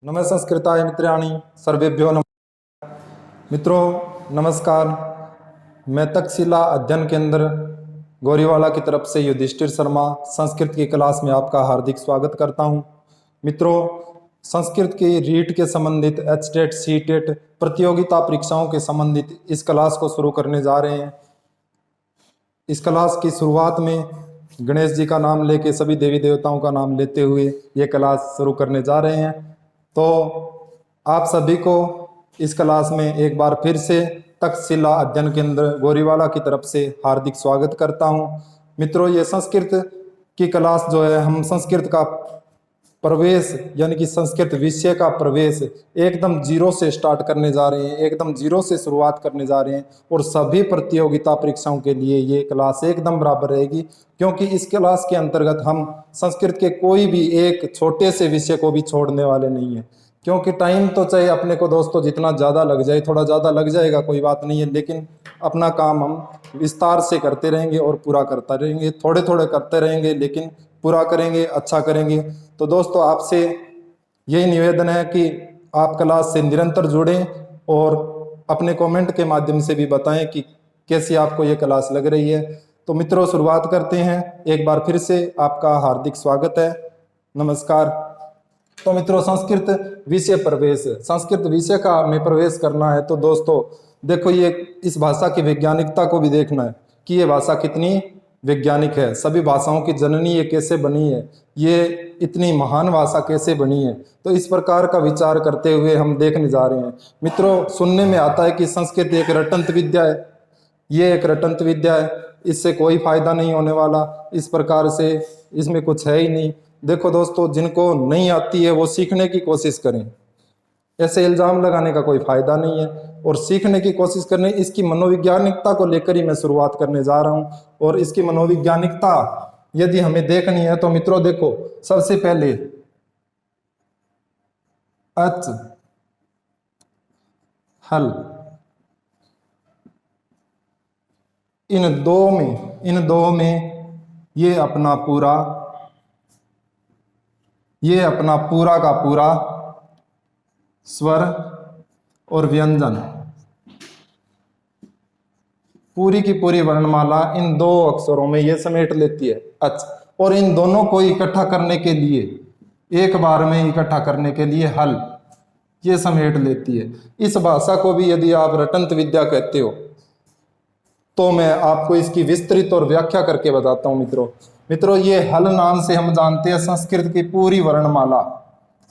नमः संस्कृताय मित्राणि सर्वेभ्यो नमः। मित्रों नमस्कार। मैं तक्षशिला अध्ययन केंद्र गोरीवाला की तरफ से युधिष्ठिर शर्मा संस्कृत की क्लास में आपका हार्दिक स्वागत करता हूं। मित्रों संस्कृत की रीट के संबंधित एचटेट सीटेट प्रतियोगिता परीक्षाओं के संबंधित इस क्लास को शुरू करने जा रहे हैं। इस क्लास की शुरुआत में गणेश जी का नाम लेके सभी देवी देवताओं का नाम लेते हुए ये क्लास शुरू करने जा रहे हैं। तो आप सभी को इस क्लास में एक बार फिर से तक्षशिला अध्ययन केंद्र गोरीवाला की तरफ से हार्दिक स्वागत करता हूं। मित्रों ये संस्कृत की क्लास जो है हम संस्कृत का प्रवेश यानी कि संस्कृत विषय का प्रवेश एकदम जीरो से स्टार्ट करने जा रहे हैं, एकदम जीरो से शुरुआत करने जा रहे हैं और सभी प्रतियोगिता परीक्षाओं के लिए ये क्लास एकदम बराबर रहेगी, क्योंकि इस क्लास के अंतर्गत हम संस्कृत के कोई भी एक छोटे से विषय को भी छोड़ने वाले नहीं है। क्योंकि टाइम तो चाहे अपने को दोस्तों जितना ज़्यादा लग जाए, थोड़ा ज़्यादा लग जाएगा कोई बात नहीं है, लेकिन अपना काम हम विस्तार से करते रहेंगे और पूरा करता रहेंगे। थोड़े थोड़े करते रहेंगे लेकिन पूरा करेंगे, अच्छा करेंगे। तो दोस्तों आपसे यही निवेदन है कि आप क्लास से निरंतर जुड़ें और अपने कमेंट के माध्यम से भी बताएं कि कैसी आपको ये क्लास लग रही है। तो मित्रों शुरुआत करते हैं। एक बार फिर से आपका हार्दिक स्वागत है। नमस्कार। तो मित्रों संस्कृत विषय प्रवेश, संस्कृत विषय का में प्रवेश करना है तो दोस्तों देखो ये इस भाषा की वैज्ञानिकता को भी देखना है कि ये भाषा कितनी वैज्ञानिक है। सभी भाषाओं की जननी ये कैसे बनी है, ये इतनी महान भाषा कैसे बनी है। तो इस प्रकार का विचार करते हुए हम देखने जा रहे हैं। मित्रों सुनने में आता है कि संस्कृत एक रटंत विद्या है, ये एक रटंत विद्या है, इससे कोई फायदा नहीं होने वाला, इस प्रकार से इसमें कुछ है ही नहीं। देखो दोस्तों जिनको नहीं आती है वो सीखने की कोशिश करें, ऐसे इल्जाम लगाने का कोई फायदा नहीं है और सीखने की कोशिश करने। इसकी मनोवैज्ञानिकता को लेकर ही मैं शुरुआत करने जा रहा हूं। और इसकी मनोवैज्ञानिकता यदि हमें देखनी है तो मित्रों देखो सबसे पहले अच हल इन दो में ये अपना पूरा का पूरा स्वर और व्यंजन, पूरी की पूरी वर्णमाला इन दो अक्षरों में ये समेट लेती है अच। और इन दोनों को इकट्ठा करने के लिए, एक बार में इकट्ठा करने के लिए हल ये समेट लेती है। इस भाषा को भी यदि आप रटंत विद्या कहते हो तो मैं आपको इसकी विस्तृत और व्याख्या करके बताता हूं। मित्रों ये हल नाम से हम जानते हैं संस्कृत की पूरी वर्णमाला,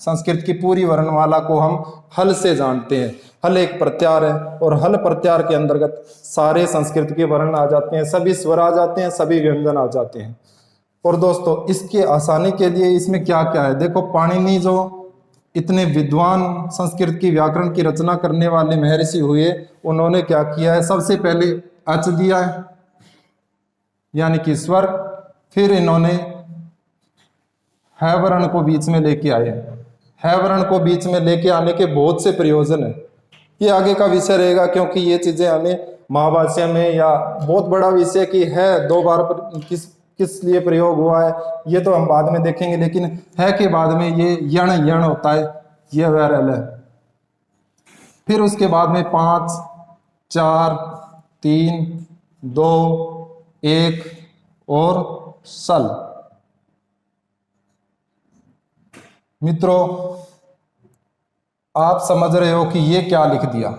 संस्कृत की पूरी वर्णमाला को हम हल से जानते हैं। हल एक प्रत्यार है और हल प्रत्यार के अंतर्गत सारे संस्कृत के वर्ण आ जाते हैं, सभी स्वर आ जाते हैं, सभी व्यंजन आ जाते हैं। और दोस्तों इसके आसानी के लिए इसमें क्या क्या है, देखो पाणिनि जो इतने विद्वान संस्कृत की व्याकरण की रचना करने वाले महर्षि हुए, उन्होंने क्या किया है, सबसे पहले अच दिया है यानी कि स्वर, फिर इन्होंने है वर्ण को बीच में लेके आए। है वर्ण को बीच में लेके आने के बहुत से प्रयोजन है, ये आगे का विषय रहेगा, क्योंकि ये चीजें हमें महाभाष्य में या बहुत बड़ा विषय की है दो बार किस लिए प्रयोग हुआ है ये तो हम बाद में देखेंगे। लेकिन है के बाद में ये यण होता है, ये वैरल है। फिर उसके बाद में 5 4 3 2 1 और सल। मित्रों आप समझ रहे हो कि ये क्या लिख दिया,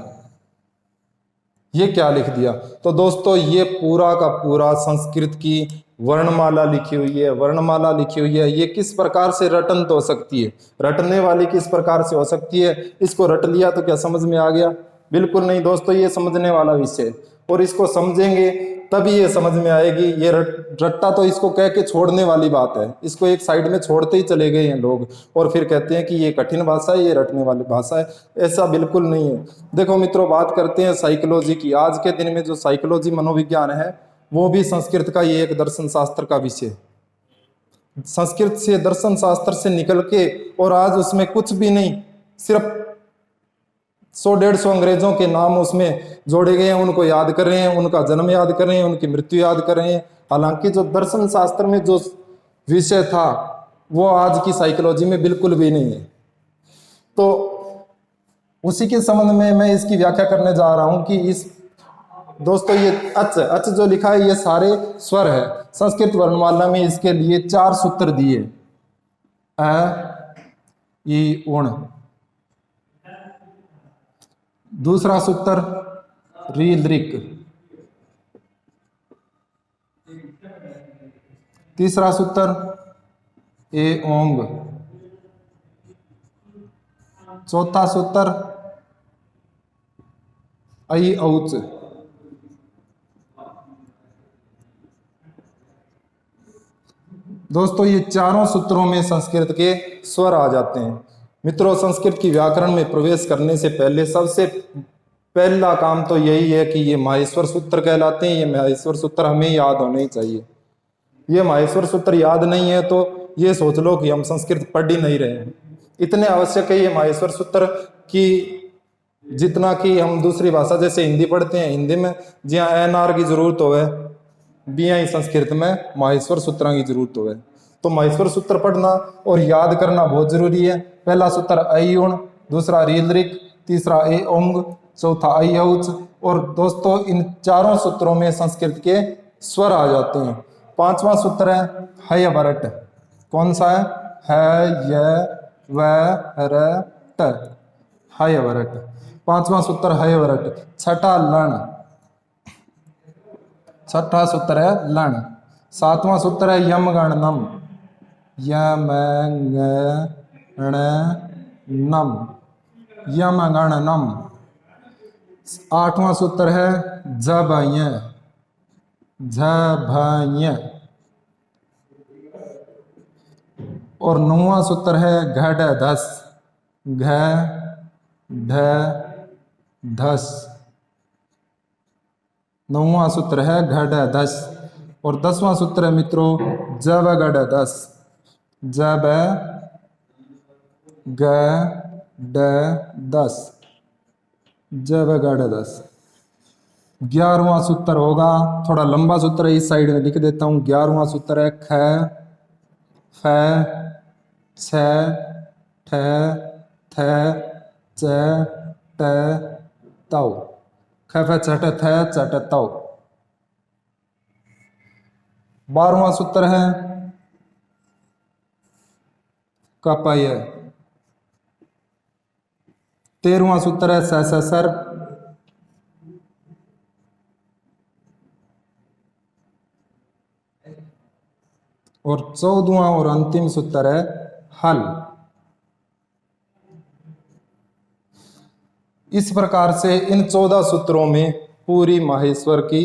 ये क्या लिख दिया। तो दोस्तों ये पूरा का पूरा संस्कृत की वर्णमाला लिखी हुई है, वर्णमाला लिखी हुई है। ये किस प्रकार से रटन तो हो सकती है, रटने वाली किस प्रकार से हो सकती है। इसको रट लिया तो क्या समझ में आ गया? बिल्कुल नहीं दोस्तों, ये समझने वाला विषय है और इसको समझेंगे तभी ये समझ में आएगी। ये रट्टा तो इसको कह के छोड़ने वाली बात है, इसको एक साइड में छोड़ते ही चले गए हैं लोग और फिर कहते हैं कि ये कठिन भाषा है, ये रटने वाली भाषा है। ऐसा बिल्कुल नहीं है। देखो मित्रों बात करते हैं साइकोलॉजी की। आज के दिन में जो साइकोलॉजी मनोविज्ञान है वो भी संस्कृत का ये एक दर्शन शास्त्र का विषय है। संस्कृत से दर्शन शास्त्र से निकल के और आज उसमें कुछ भी नहीं, सिर्फ 100-150 अंग्रेजों के नाम उसमें जोड़े गए हैं, उनको याद कर रहे हैं, उनका जन्म याद कर रहे हैं, उनकी मृत्यु याद कर रहे हैं। हालांकि जो दर्शन शास्त्र में जो विषय था वो आज की साइकोलॉजी में बिल्कुल भी नहीं है। तो उसी के संबंध में मैं इसकी व्याख्या करने जा रहा हूं कि इस दोस्तों ये अच जो लिखा है ये सारे स्वर है। संस्कृत वर्णमाला में इसके लिए 4 सूत्र दिए, अ ई उण। दूसरा सूत्र री दृक। तीसरा सूत्र ए ओंग। चौथा सूत्र ऐ औच। दोस्तों ये चारों सूत्रों में संस्कृत के स्वर आ जाते हैं। मित्रों, संस्कृत की व्याकरण में प्रवेश करने से पहले सबसे पहला काम तो यही है कि ये माहेश्वर सूत्र कहलाते हैं। ये माहेश्वर सूत्र हमें याद होने ही चाहिए। ये माहेश्वर सूत्र याद नहीं है तो ये सोच लो कि हम संस्कृत पढ़ ही नहीं रहे हैं। इतने आवश्यक है ये माहेश्वर सूत्र कि जितना कि हम दूसरी भाषा जैसे हिंदी पढ़ते हैं, हिंदी में जहाँ एन आर की जरूरत होवे, बिया ही संस्कृत में माहेश्वर सूत्रों की जरूरत होवे। तो माहेश्वर सूत्र पढ़ना और याद करना बहुत जरूरी है। पहला सूत्र ऐ उण, दूसरा रीलरिक, तीसरा ए ओंग, चौथा ऐ औच। और दोस्तों इन चारों सूत्रों में संस्कृत के स्वर आ जाते हैं। पांचवा सूत्र है हय वरट। कौन सा है? य व र ट, हय वरट। पांचवा सूत्र हय वरट। छठा लण। छठा सूत्र है लण। सातवां सूत्र है यम गण नम। यम गण नम, यम गण नम। आठवां सूत्र है झभय, झभय। और नौवां सूत्र है घड धस, घ ढ धस। नौवां सूत्र है घड धस। और 10वां सूत्र है मित्रों जब गड दस, जब ग ड दस, जब गड दस। 11वां सूत्र होगा, थोड़ा लंबा सूत्र है, इस साइड में लिख देता हूं। 11वां सूत्र है ख फ छ ठ थ च ट तौ। ख फ छ ठ थ च ट तौ। 12वां सूत्र है कपय। 13वां सूत्र है स स सर। और 14वां और अंतिम सूत्र है हल। इस प्रकार से इन 14 सूत्रों में पूरी माहेश्वर की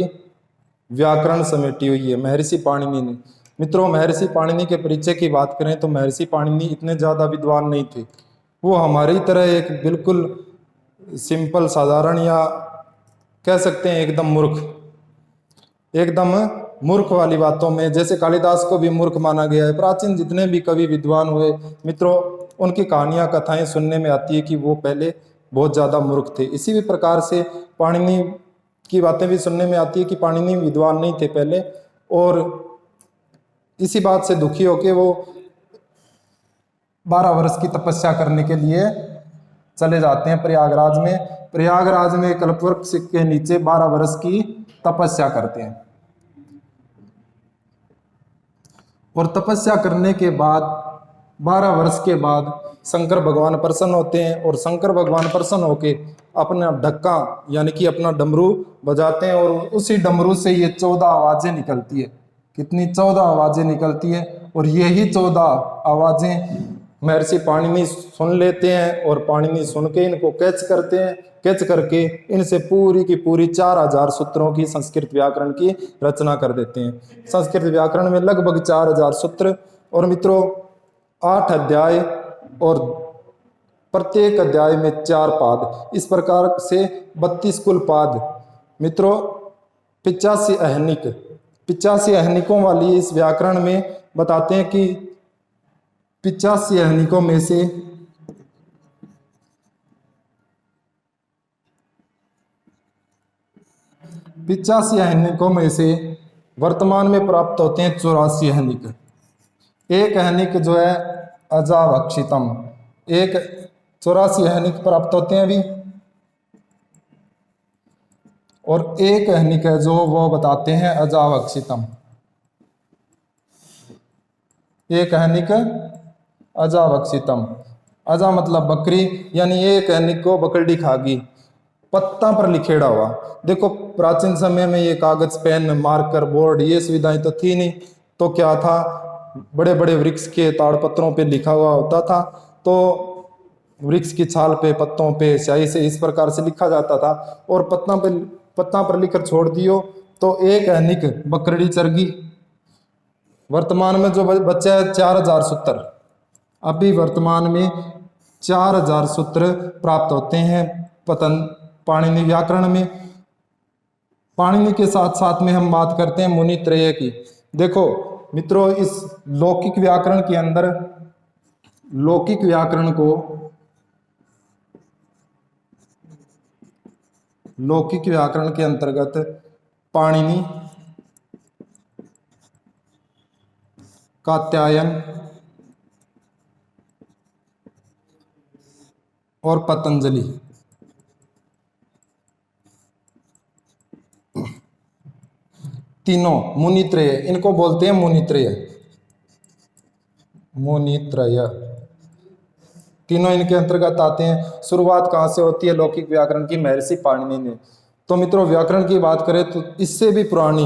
व्याकरण समेटी हुई है महर्षि पाणिनि ने। मित्रों, महर्षि पाणिनि के परिचय की बात करें तो महर्षि पाणिनि इतने ज्यादा विद्वान नहीं थे। वो हमारी तरह एक बिल्कुल सिंपल साधारण या कह सकते हैं एकदम मूर्ख वाली बातों में, जैसे कालिदास को भी मूर्ख माना गया है। प्राचीन जितने भी कवि विद्वान हुए मित्रों, उनकी कहानियां कथाएं सुनने में आती है कि वो पहले बहुत ज्यादा मूर्ख थे। इसी भी प्रकार से पाणिनि की बातें भी सुनने में आती है कि पाणिनि विद्वान नहीं थे पहले, और इसी बात से दुखी होके वो 12 वर्ष की तपस्या करने के लिए चले जाते हैं प्रयागराज में। प्रयागराज में कल्पवृक्ष के नीचे 12 वर्ष की तपस्या करते हैं। और तपस्या करने के बाद 12 वर्ष के बाद शंकर भगवान प्रसन्न होते हैं, और शंकर भगवान प्रसन्न होके अपना ढक्का यानी कि अपना डमरू बजाते हैं, और उसी डमरू से ये 14 आवाजें निकलती है। कितनी? 14 आवाजें निकलती है। और यही 14 आवाजें महर्षि पाणिनि सुन लेते हैं, और पाणिनि सुन के इनको कैच करते हैं। कैच करके इनसे पूरी की पूरी 4000 सूत्रों की संस्कृत व्याकरण की रचना कर देते हैं। संस्कृत व्याकरण में लगभग 4000 सूत्र, और मित्रों 8 अध्याय, और प्रत्येक अध्याय में 4 पाद। इस प्रकार से 32 कुल पाद। मित्रों 85 अहनिक, 85 अहनिकों वाली इस व्याकरण में बताते हैं कि 85 अहनिकों में से 85 अहनिकों में से वर्तमान में प्राप्त होते हैं 84 अहनिक। एक अहनिक जो है अजावक्षितम, एक 84 हनिक प्राप्त होते हैं अभी, और एक हनिक है जो वो बताते हैं अजावक्षितम। एक हनिक अजावक्षितम, अजा मतलब बकरी, यानी एक हनिक को बकरी खागी। पत्ता पर लिखेड़ा हुआ, देखो प्राचीन समय में ये कागज, पेन, मार्कर, बोर्ड, ये सुविधाएं तो थी नहीं, तो क्या था, बड़े बड़े वृक्ष के ताड़ पत्रों पे लिखा हुआ होता था। तो वृक्ष की छाल पे, पत्तों पे स्याही से इस प्रकार से लिखा जाता था, और पत्ता पर लिखकर छोड़ दियो तो एक हनिक बकरी चरगी। वर्तमान में जो बच्चा है 4000 सूत्र, अभी वर्तमान में 4000 सूत्र प्राप्त होते हैं पाणिनि व्याकरण में। पाणिनि के साथ साथ में हम बात करते हैं मुनि त्रय की। देखो मित्रों, इस लौकिक व्याकरण के अंदर, लौकिक व्याकरण को, लौकिक व्याकरण के अंतर्गत पाणिनि, कात्यायन और पतंजलि, तीनों मुनित्रय, इनको बोलते हैं मुनित्रय। मुनित्रय तीनों इनके अंतर्गत आते हैं। शुरुआत कहाँ से होती है लौकिक व्याकरण की? महर्षि पाणिनि ने। तो मित्रों, व्याकरण की बात करें तो इससे भी पुरानी,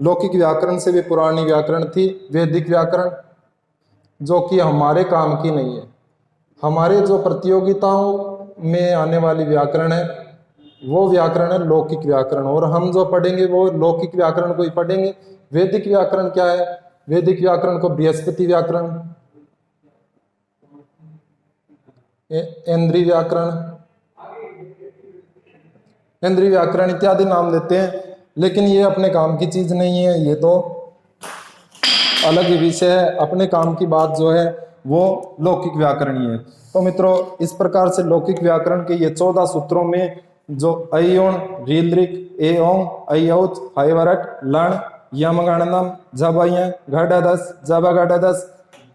लौकिक व्याकरण से भी पुरानी व्याकरण थी वैदिक व्याकरण, जो कि हमारे काम की नहीं है। हमारे जो प्रतियोगिताओं में आने वाली व्याकरण है वो व्याकरण है लौकिक व्याकरण, और हम जो पढ़ेंगे वो लौकिक व्याकरण को ही पढ़ेंगे। वैदिक व्याकरण क्या है? वैदिक व्याकरण को बृहस्पति व्याकरण, इंद्रिय व्याकरण, इंद्रिय व्याकरण इत्यादि नाम देते हैं, लेकिन ये अपने काम की चीज नहीं है, ये तो अलग ही विषय है। अपने काम की बात जो है वो लौकिक व्याकरण ही है। तो मित्रों, इस प्रकार से लौकिक व्याकरण के ये 14 सूत्रों में जो अयोण, रीलृक, एओं, अयौच, हैवरट, लण, यमगणनम, जबय, घटदस, जबघटदस,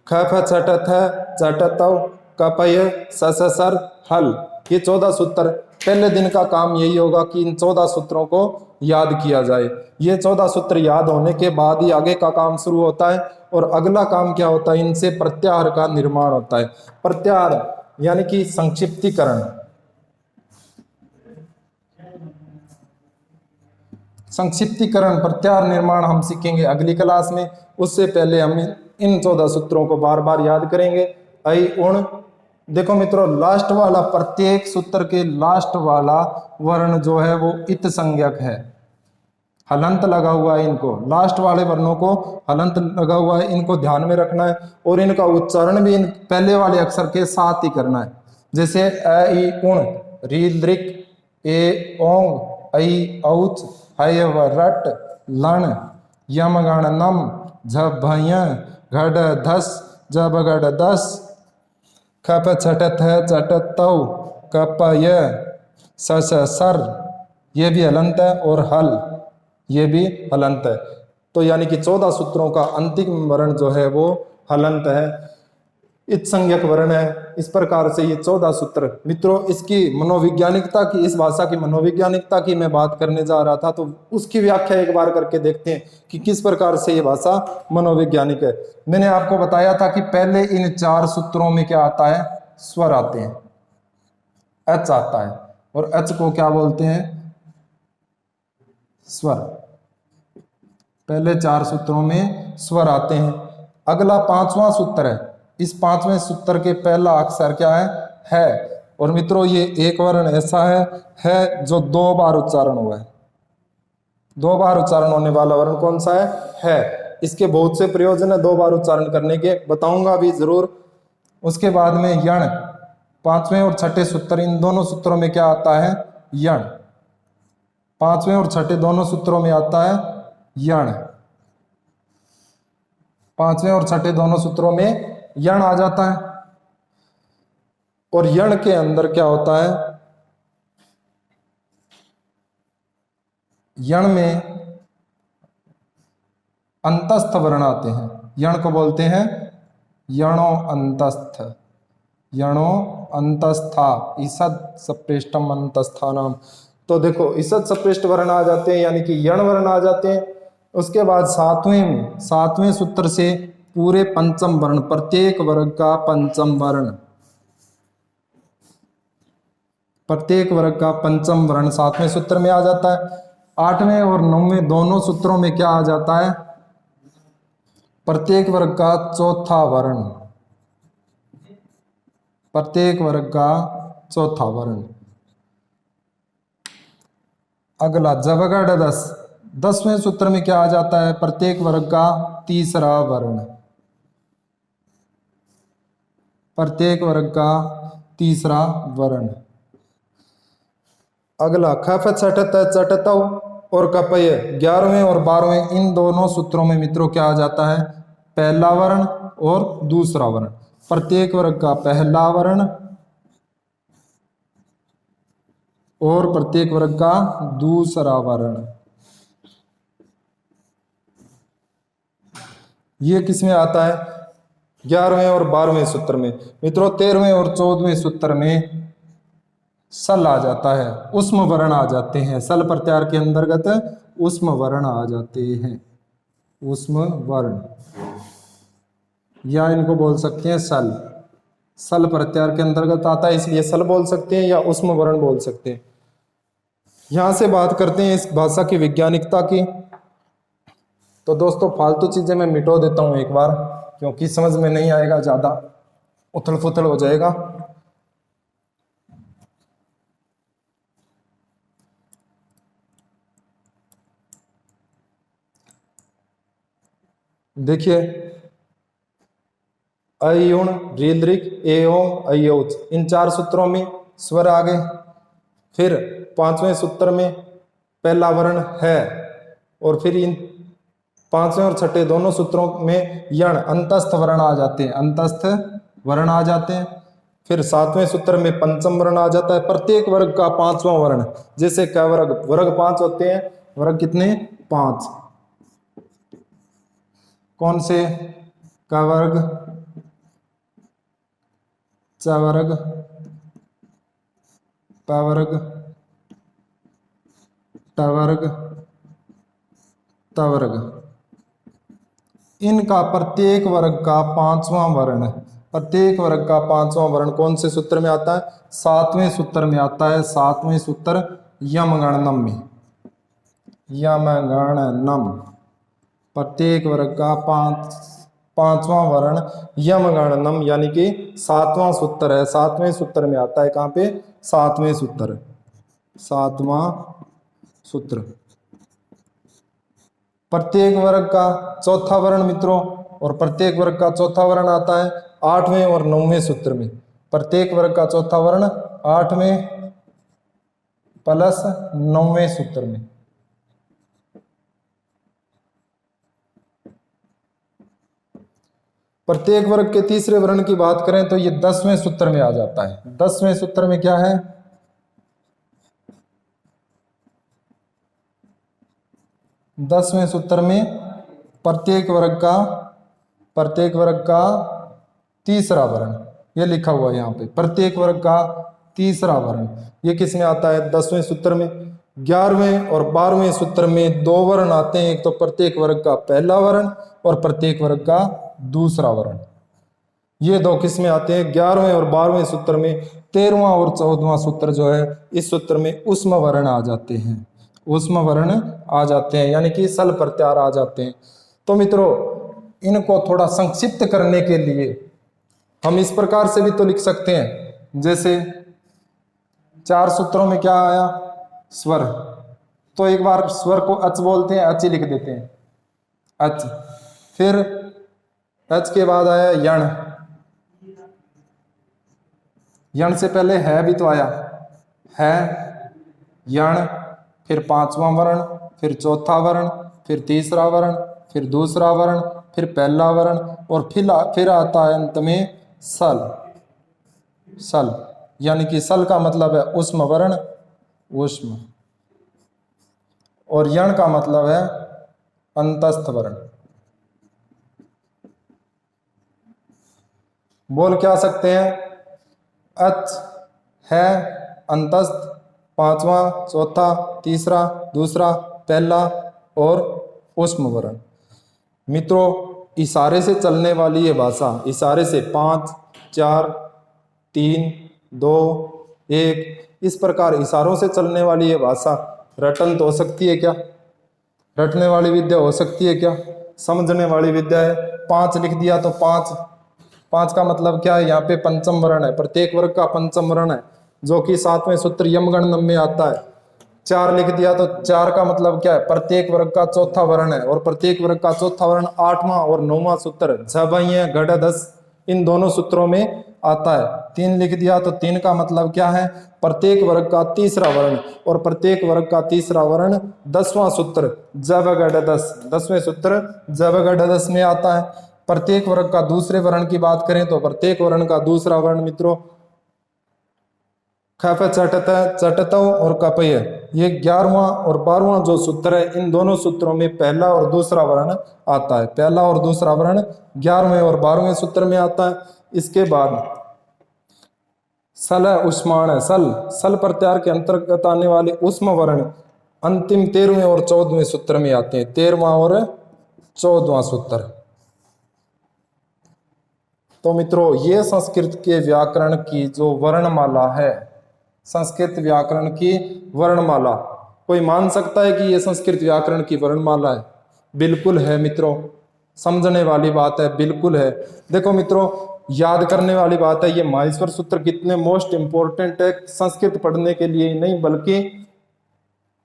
खफ छठथ, चटतव, कपय, सससर, हल, ये 14 सूत्र। पहले दिन का काम यही होगा कि इन 14 सूत्रों को याद किया जाए। ये 14 सूत्र याद होने के बाद ही आगे का काम शुरू होता है, और अगला काम क्या होता है? इनसे प्रत्याहार का निर्माण होता है। प्रत्याहार यानी कि संक्षिप्तीकरण। संक्षिप्तीकरण, प्रत्याहार निर्माण हम सीखेंगे अगली क्लास में। उससे पहले हम इन 14 सूत्रों को बार बार याद करेंगे। ऐ उण, देखो मित्रों, लास्ट वाला, प्रत्येक सूत्र के लास्ट वाला वर्ण जो है वो इत संज्ञक है, हलंत लगा हुआ है। इनको लास्ट वाले वर्णों को हलंत लगा हुआ है, इनको ध्यान में रखना है, और इनका उच्चारण भी इन पहले वाले अक्षर के साथ ही करना है। जैसे अ, इ, उण, री, दृक, ए, ओंग, ऐ, औच, हय, रट, लण, यम, गण, नम, झ, भय, घड, धस, जब, गड, दस, खप, छटथ, चटतौ, कपय, सस, सर, ये भी हलंत है, और हल, ये भी हलंत है। तो यानी कि 14 सूत्रों का अंतिम वर्ण जो है वो हलंत है, इत संज्ञक वर्ण है। इस प्रकार से ये 14 सूत्र। मित्रों, इसकी मनोवैज्ञानिकता की, इस भाषा की मनोवैज्ञानिकता की मैं बात करने जा रहा था, तो उसकी व्याख्या एक बार करके देखते हैं कि किस प्रकार से ये भाषा मनोवैज्ञानिक है। मैंने आपको बताया था कि पहले इन 4 सूत्रों में क्या आता है? स्वर आते हैं, एच आता है, और एच को क्या बोलते हैं? स्वर। पहले 4 सूत्रों में स्वर आते हैं। अगला 5वां सूत्र है। इस 5वें सूत्र के पहला अक्षर क्या है? और मित्रों, ये एक वर्ण ऐसा है जो 2 बार उच्चारण हुआ है। 2 बार उच्चारण होने वाला वर्ण कौन सा है? इसके बहुत से प्रयोजन है 2 बार उच्चारण करने के, बताऊंगा भी जरूर। उसके बाद में यण, 5वें और 6ठे सूत्र, इन दोनों सूत्रों में क्या आता है? यण। 5वें और 6ठे दोनों सूत्रों में आता है यण। 5वें और 6ठे दोनों सूत्रों में यण आ जाता है। और यण के अंदर क्या होता है? यण में अंतस्थ वर्ण आते हैं। यण को बोलते हैं यणो अंतस्थ। यणो अंतस्था ईसद सप्रेष्टम अंतस्थानाम। तो देखो ईसद सप्रेष्ट वर्ण आ जाते हैं यानी कि यण वर्ण आ जाते हैं। उसके बाद सातवें सूत्र से पूरे पंचम वर्ण, प्रत्येक वर्ग का पंचम वर्ण, प्रत्येक वर्ग का पंचम वर्ण सातवें सूत्र में आ जाता है। आठवें और नौवें दोनों सूत्रों में क्या आ जाता है? प्रत्येक वर्ग का चौथा वर्ण, प्रत्येक वर्ग का चौथा वर्ण। अगला जबगढ़ 10, 10वें सूत्र में क्या आ जाता है? प्रत्येक वर्ग का तीसरा वर्ण, प्रत्येक वर्ग का तीसरा वर्ण। अगला खफ चटत चटतव और कपय 11वें और 12वें, इन दोनों सूत्रों में मित्रों क्या आ जाता है? पहला वर्ण और दूसरा वर्ण। प्रत्येक वर्ग का पहला वर्ण और प्रत्येक वर्ग का दूसरा वर्ण। ये किसमें आता है? 11वें और 12वें सूत्र में। मित्रों 13वें और 14वें सूत्र में सल आ जाता है, उष्म वर्ण आ जाते हैं। सल प्रत्याहार के अंतर्गत उष्म वर्ण आ जाते हैं, उष्म वर्ण, या इनको बोल सकते हैं सल। सल प्रत्याहार के अंतर्गत आता है इसलिए सल बोल सकते हैं या उष्म वर्ण बोल सकते हैं। यहां से बात करते हैं इस भाषा की वैज्ञानिकता की। तो दोस्तों फालतू चीजें मैं मिटो देता हूं एक बार, क्योंकि समझ में नहीं आएगा, ज्यादा उथल पुथल हो जाएगा। देखिए अयुण रीलरिक एवं अयोच, इन 4 सूत्रों में स्वर आ गए। फिर 5वें सूत्र में पहला वर्ण है, और फिर इन 5वें और 6ठे दोनों सूत्रों में यण अंतस्थ वर्ण आ जाते हैं, अंतस्थ वर्ण आ जाते हैं। फिर 7वें सूत्र में पंचम वर्ण आ जाता है, प्रत्येक वर्ग का 5वां वर्ण। जैसे क वर्ग 5 होते हैं, वर्ग कितने? 5। कौन से? क वर्ग, च वर्ग, प वर्ग, ट वर्ग, त वर्ग। इनका प्रत्येक वर्ग का 5वां वर्ण, प्रत्येक वर्ग का 5वां वर्ण कौन से सूत्र में आता है? 7वें सूत्र में आता है। 7वें सूत्र यमगणनम में, यमगणनम, प्रत्येक वर्ग का 5वां वर्ण यमगणनम, यानी कि 7वां सूत्र है। 7वें सूत्र में आता है। कहां पे? 7वें सूत्र, 7वां सूत्र। प्रत्येक वर्ग का चौथा वर्ण मित्रों, और प्रत्येक वर्ग का चौथा वर्ण आता है 8वें और 9वें सूत्र में। प्रत्येक वर्ग का चौथा वर्ण 8वें प्लस 9वें सूत्र में। प्रत्येक वर्ग के तीसरे वर्ण की बात करें तो ये 10वें सूत्र में आ जाता है। 10वें सूत्र में क्या है? 10वें सूत्र में प्रत्येक वर्ग का तीसरा वर्ण, ये लिखा हुआ है यहाँ पे, प्रत्येक वर्ग का तीसरा वर्ण। ये किस में आता है? 10वें सूत्र में। 11वें और 12वें सूत्र में 2 वर्ण आते हैं, एक तो प्रत्येक वर्ग का पहला वर्ण और प्रत्येक वर्ग का दूसरा वर्ण। ये 2 किस में आते हैं? 11वें और 12वें सूत्र में। 13वां और 14वां सूत्र जो है, इस सूत्र में उष्म वर्ण आ जाते हैं, उष्म वर्ण आ जाते हैं, यानी कि सल प्रत्याहार आ जाते हैं। तो मित्रों इनको थोड़ा संक्षिप्त करने के लिए हम इस प्रकार से भी तो लिख सकते हैं, जैसे 4 सूत्रों में क्या आया? स्वर। तो एक बार स्वर को अच बोलते हैं, अच ही लिख देते हैं, अच। फिर अच के बाद आया यण, यण से पहले है भी तो आया, है, यण, फिर 5वां वर्ण, फिर चौथा वर्ण, फिर तीसरा वर्ण, फिर दूसरा वर्ण, फिर पहला वर्ण, और फिर आता है अंत में सल। सल यानी कि सल का मतलब है उष्म वर्ण, उष्म, और यण का मतलब है अंतस्थ वर्ण। बोल क्या सकते हैं? अच, है, अंतस्थ, पांचवा, चौथा, तीसरा, दूसरा, पहला और ऊष्म वर्ण। मित्रों, इशारे से चलने वाली ये भाषा, इशारे से 5 4 3 2 1 इस प्रकार इशारों से चलने वाली ये भाषा रटन तो हो सकती है क्या? रटने वाली विद्या हो सकती है क्या? समझने वाली विद्या है। 5 लिख दिया तो 5, 5 का मतलब क्या है? यहाँ पे पंचम वर्ण है, प्रत्येक वर्ग का पंचम वर्ण है, जो कि 7वें सूत्र यमगण में आता है। 4 लिख दिया तो 4 का मतलब क्या है? प्रत्येक वर्ग का चौथा वर्ण है, और प्रत्येक वर्ग का चौथा वर्ण 8वां और 9वां सूत्र झ घट दस इन दोनों सूत्रों में आता है। 3 लिख दिया तो 3 का मतलब क्या है? प्रत्येक वर्ग का तीसरा वर्ण, और प्रत्येक वर्ग का तीसरा वर्ण 10वां सूत्र जब घट दस, 10वें सूत्र जब घट दस में आता है। प्रत्येक वर्ग का दूसरे वर्ण की बात करें तो प्रत्येक वर्ण का दूसरा वर्ण मित्रों खफ चटत, चटतव और कपय, ये 11वां और 12वां जो सूत्र है, इन दोनों सूत्रों में पहला और दूसरा वर्ण आता है। पहला और दूसरा वर्ण 11वें और 12वें सूत्र में आता है। इसके बाद सल उष्माण है, सल, सल प्रत्याहार के अंतर्गत आने वाले उष्म वर्ण अंतिम 13वें और 14वें सूत्र में आते हैं। 13वां और 14वां सूत्र। तो मित्रों, ये संस्कृत के व्याकरण की जो वर्णमाला है, संस्कृत व्याकरण की वर्णमाला, कोई मान सकता है कि ये संस्कृत व्याकरण की वर्णमाला है? बिल्कुल है मित्रों, समझने वाली बात है, बिल्कुल है। देखो मित्रों, याद करने वाली बात है, ये माहेश्वर सूत्र कितने मोस्ट इंपॉर्टेंट है संस्कृत पढ़ने के लिए ही नहीं, बल्कि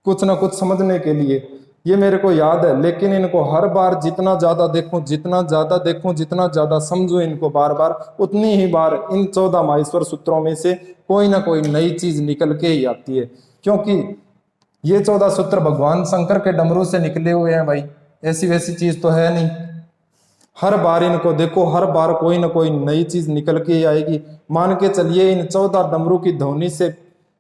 कुछ ना कुछ समझने के लिए। ये मेरे को याद है, लेकिन इनको हर बार जितना ज्यादा देखूं, जितना ज्यादा देखूं, जितना ज्यादा समझूं इनको बार बार, उतनी ही बार इन 14 माहेश्वर सूत्रों में से कोई ना कोई नई चीज निकल के ही आती है। क्योंकि ये 14 सूत्र भगवान शंकर के डमरू से निकले हुए हैं भाई, ऐसी वैसी चीज तो है नहीं। हर बार इनको देखो, हर बार कोई ना कोई नई चीज निकल के ही आएगी। मान के चलिए इन 14 डमरू की ध्वनि से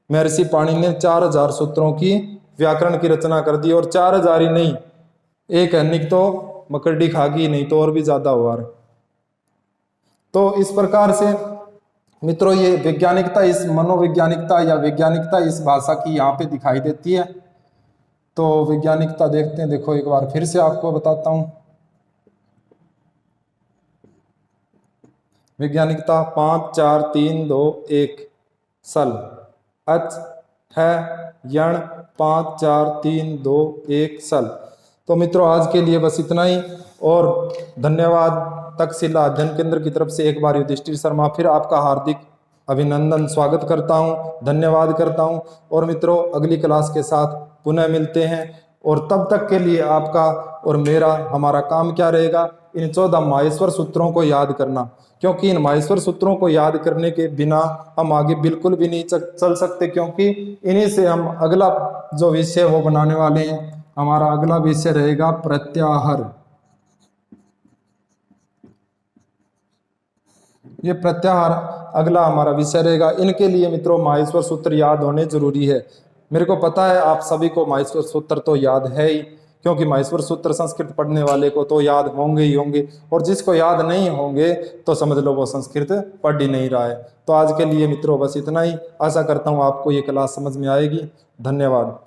महर्षि पाणिनि ने 4000 सूत्रों की व्याकरण की रचना कर दी, और 4000 ही नहीं, एक अन्निक तो मकड़ी खागी, नहीं तो और भी ज्यादा हुआ। तो इस प्रकार से मित्रों, ये वैज्ञानिकता, इस मनोवैज्ञानिकता या वैज्ञानिकता इस भाषा की यहाँ पे दिखाई देती है। तो वैज्ञानिकता देखते हैं, देखो एक बार फिर से आपको बताता हूं। वैज्ञानिकता 5 4 3 2 1 सल, अच, है, यण, 5 4 3 2 1 सल। तो मित्रों, आज के लिए बस इतना ही, और धन्यवाद। तक्षशिला अध्ययन केंद्र की तरफ से एक बार युधिष्ठिर शर्मा फिर आपका हार्दिक अभिनंदन, स्वागत करता हूं, धन्यवाद करता हूं। और मित्रों, अगली क्लास के साथ पुनः मिलते हैं, और तब तक के लिए आपका और मेरा, हमारा काम क्या रहेगा? इन 14 माहेश्वर सूत्रों को याद करना, क्योंकि इन माहेश्वर सूत्रों को याद करने के बिना हम आगे बिल्कुल भी नहीं चल सकते, क्योंकि इन्हीं से हम अगला जो विषय वो बनाने वाले हैं। हमारा अगला विषय रहेगा प्रत्याहार। ये प्रत्याहार अगला हमारा विषय रहेगा। इनके लिए मित्रों माहेश्वर सूत्र याद होने जरूरी है। मेरे को पता है आप सभी को माहेश्वर सूत्र तो याद है ही, क्योंकि माहेश्वर सूत्र संस्कृत पढ़ने वाले को तो याद होंगे ही होंगे, और जिसको याद नहीं होंगे तो समझ लो वो संस्कृत पढ़ ही नहीं रहा है। तो आज के लिए मित्रों बस इतना ही। आशा करता हूँ आपको ये क्लास समझ में आएगी। धन्यवाद।